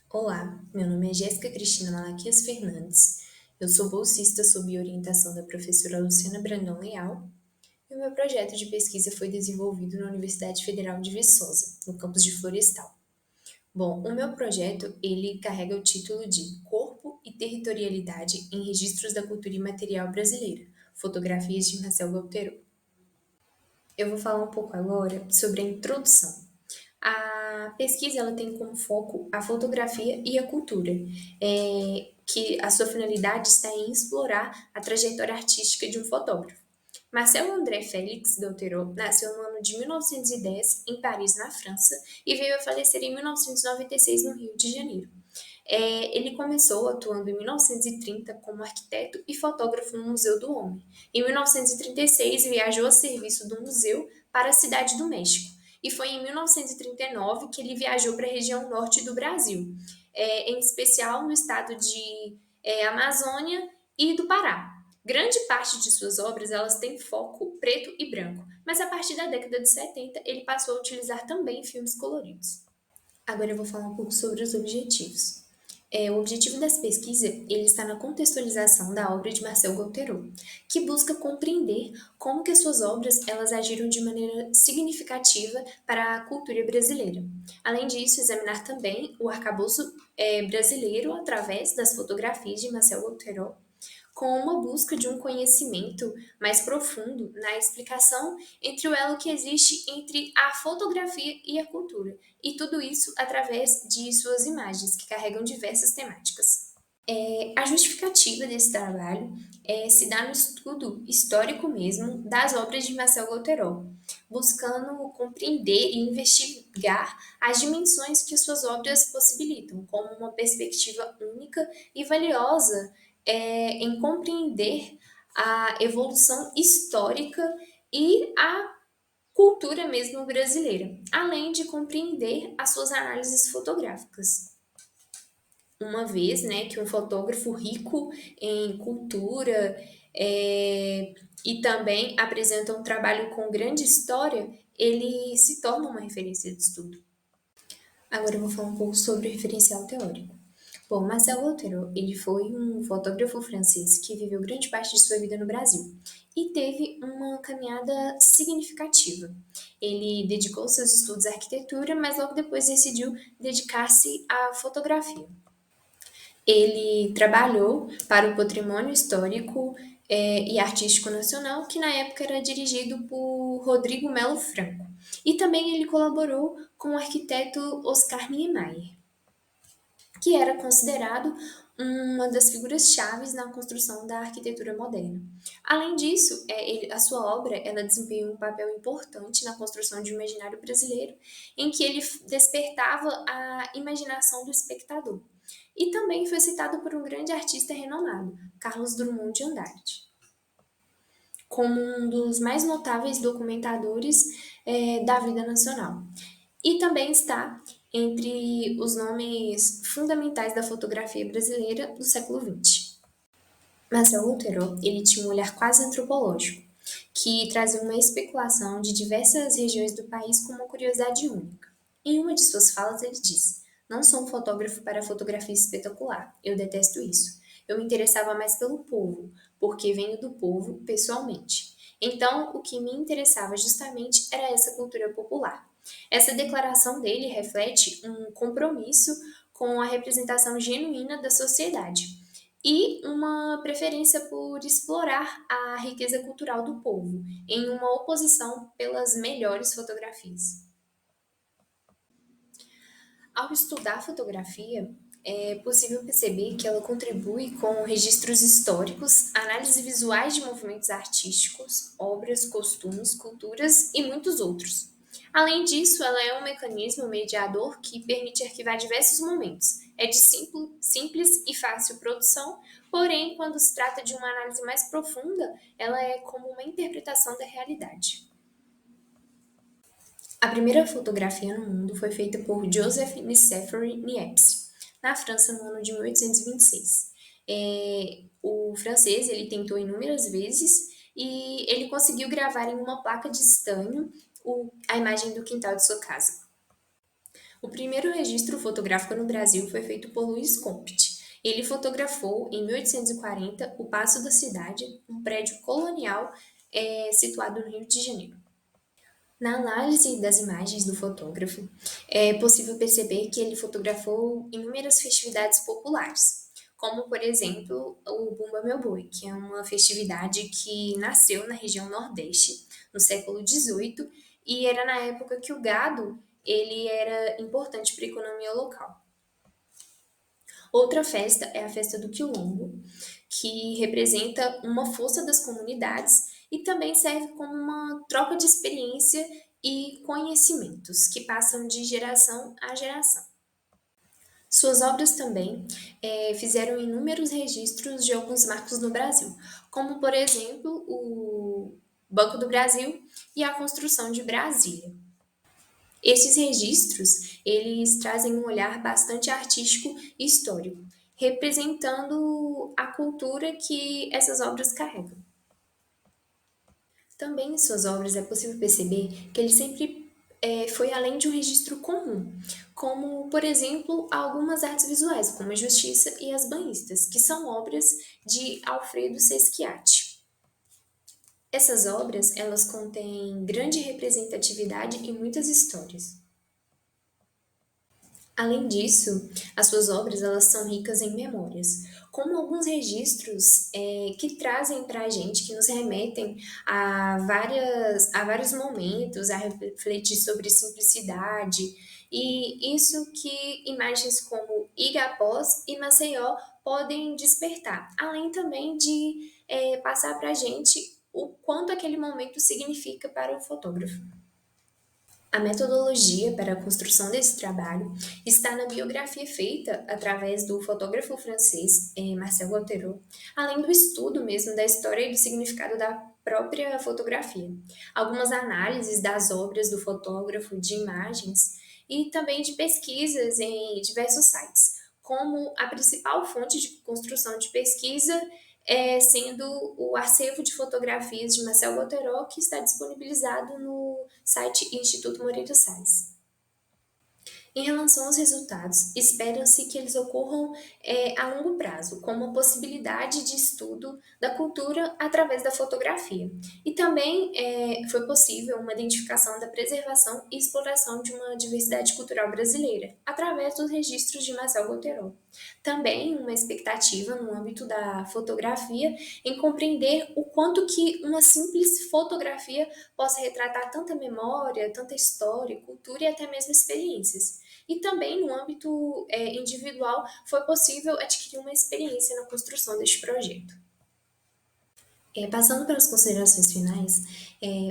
Olá, meu nome é Jéssica Cristina Malaquias Fernandes. Eu sou bolsista sob orientação da professora Luciana Brandão Leal e o meu projeto de pesquisa foi desenvolvido na Universidade Federal de Viçosa, no campus de Florestal. Bom, o meu projeto, ele carrega o título de Corpo e Territorialidade em Registros da Cultura Imaterial Brasileira, fotografias de Marcel Galterot. Eu vou falar um pouco agora sobre a introdução. A pesquisa ela tem como foco a fotografia e a cultura, que a sua finalidade está em explorar a trajetória artística de um fotógrafo. Marcel André Félix Galterot nasceu no ano de 1910 em Paris, na França, e veio a falecer em 1996 no Rio de Janeiro. Ele começou atuando em 1930 como arquiteto e fotógrafo no Museu do Homem. Em 1936, viajou a serviço do museu para a Cidade do México. E foi em 1939 que ele viajou para a região norte do Brasil, em especial no estado de Amazônia e do Pará. Grande parte de suas obras elas têm foco preto e branco, mas a partir da década de 70 ele passou a utilizar também filmes coloridos. Agora eu vou falar um pouco sobre os objetivos. O objetivo dessa pesquisa ele está na contextualização da obra de Marcel Galterot, que busca compreender como que as suas obras elas agiram de maneira significativa para a cultura brasileira. Além disso, examinar também o arcabouço brasileiro através das fotografias de Marcel Galterot, com uma busca de um conhecimento mais profundo na explicação entre o elo que existe entre a fotografia e a cultura, e tudo isso através de suas imagens, que carregam diversas temáticas. A justificativa desse trabalho se dá no estudo histórico mesmo das obras de Marcel Galterot, buscando compreender e investigar as dimensões que suas obras possibilitam, como uma perspectiva única e valiosa em compreender a evolução histórica e a cultura mesmo brasileira, além de compreender as suas análises fotográficas. Uma vez, né, que um fotógrafo rico em cultura e também apresenta um trabalho com grande história, ele se torna uma referência de estudo. Agora eu vou falar um pouco sobre o referencial teórico. Bom, Marcel Galterot, ele foi um fotógrafo francês que viveu grande parte de sua vida no Brasil e teve uma caminhada significativa. Ele dedicou seus estudos à arquitetura, mas logo depois decidiu dedicar-se à fotografia. Ele trabalhou para o Patrimônio Histórico e Artístico Nacional, que na época era dirigido por Rodrigo Melo Franco. E também ele colaborou com o arquiteto Oscar Niemeyer, que era considerado uma das figuras chaves na construção da arquitetura moderna. Além disso, a sua obra ela desempenhou um papel importante na construção de um imaginário brasileiro, em que ele despertava a imaginação do espectador. E também foi citado por um grande artista renomado, Carlos Drummond de Andrade, como um dos mais notáveis documentadores da vida nacional. E também está entre os nomes fundamentais da fotografia brasileira do século XX. Marcel Galterot, ele tinha um olhar quase antropológico, que trazia uma especulação de diversas regiões do país com uma curiosidade única. Em uma de suas falas, ele disse: "Não sou um fotógrafo para fotografia espetacular, eu detesto isso. Eu me interessava mais pelo povo, porque venho do povo pessoalmente. Então, o que me interessava justamente era essa cultura popular." Essa declaração dele reflete um compromisso com a representação genuína da sociedade e uma preferência por explorar a riqueza cultural do povo, em uma oposição pelas melhores fotografias. Ao estudar fotografia, é possível perceber que ela contribui com registros históricos, análise visuais de movimentos artísticos, obras, costumes, culturas e muitos outros. Além disso, ela é um mecanismo mediador que permite arquivar diversos momentos. É de simples e fácil produção, porém, quando se trata de uma análise mais profunda, ela é como uma interpretação da realidade. A primeira fotografia no mundo foi feita por Joseph Nicéphore Niepce, na França, no ano de 1826. O francês ele tentou inúmeras vezes e ele conseguiu gravar em uma placa de estanho a imagem do quintal de sua casa. O primeiro registro fotográfico no Brasil foi feito por Luiz Compte. Ele fotografou, em 1840, o Paço da Cidade, um prédio colonial situado no Rio de Janeiro. Na análise das imagens do fotógrafo, é possível perceber que ele fotografou inúmeras festividades populares, como, por exemplo, o Bumba Meu Boi, que é uma festividade que nasceu na região Nordeste, no século XVIII, e era na época que o gado ele era importante para a economia local. Outra festa é a festa do Quilombo, que representa uma força das comunidades e também serve como uma troca de experiência e conhecimentos que passam de geração a geração. Suas obras também fizeram inúmeros registros de alguns marcos no Brasil, como, por exemplo, o Banco do Brasil e a construção de Brasília. Esses registros, eles trazem um olhar bastante artístico e histórico, representando a cultura que essas obras carregam. Também em suas obras é possível perceber que ele sempre foi além de um registro comum, como, por exemplo, algumas artes visuais, como a Justiça e as Banhistas, que são obras de Alfredo Sesquiati. Essas obras, elas contêm grande representatividade e muitas histórias. Além disso, as suas obras elas são ricas em memórias, como alguns registros que trazem para a gente, que nos remetem a vários momentos, a refletir sobre simplicidade, e isso que imagens como Igapós e Maceió podem despertar, além também de passar para a gente o quanto aquele momento significa para o fotógrafo. A metodologia para a construção desse trabalho está na biografia feita através do fotógrafo francês Marcel Gauthieron, além do estudo mesmo da história e do significado da própria fotografia. Algumas análises das obras do fotógrafo, de imagens e também de pesquisas em diversos sites, como a principal fonte de construção de pesquisa sendo o acervo de fotografias de Marcel Gauthieron, que está disponibilizado no site Instituto Moreira Salles. Em relação aos resultados, espera-se que eles ocorram a longo prazo, como a possibilidade de estudo da cultura através da fotografia. E também foi possível uma identificação da preservação e exploração de uma diversidade cultural brasileira, através dos registros de Marcel Gauthieron. Também uma expectativa no âmbito da fotografia em compreender o quanto que uma simples fotografia possa retratar tanta memória, tanta história, cultura e até mesmo experiências. E também no âmbito individual foi possível adquirir uma experiência na construção deste projeto. Passando pelas considerações finais,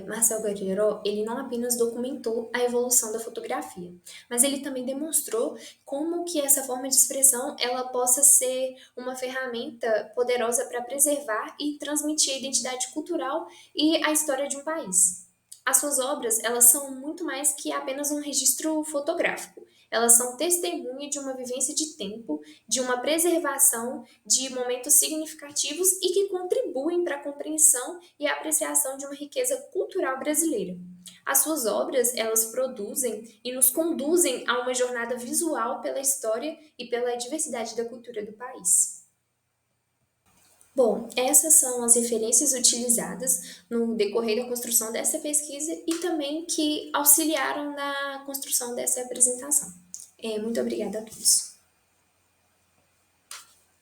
Marcel Gauthieron ele não apenas documentou a evolução da fotografia, mas ele também demonstrou como que essa forma de expressão ela possa ser uma ferramenta poderosa para preservar e transmitir a identidade cultural e a história de um país. As suas obras elas são muito mais que apenas um registro fotográfico. Elas são testemunha de uma vivência de tempo, de uma preservação de momentos significativos e que contribuem para a compreensão e a apreciação de uma riqueza cultural brasileira. As suas obras, elas produzem e nos conduzem a uma jornada visual pela história e pela diversidade da cultura do país. Bom, essas são as referências utilizadas no decorrer da construção dessa pesquisa e também que auxiliaram na construção dessa apresentação. Muito obrigada a todos.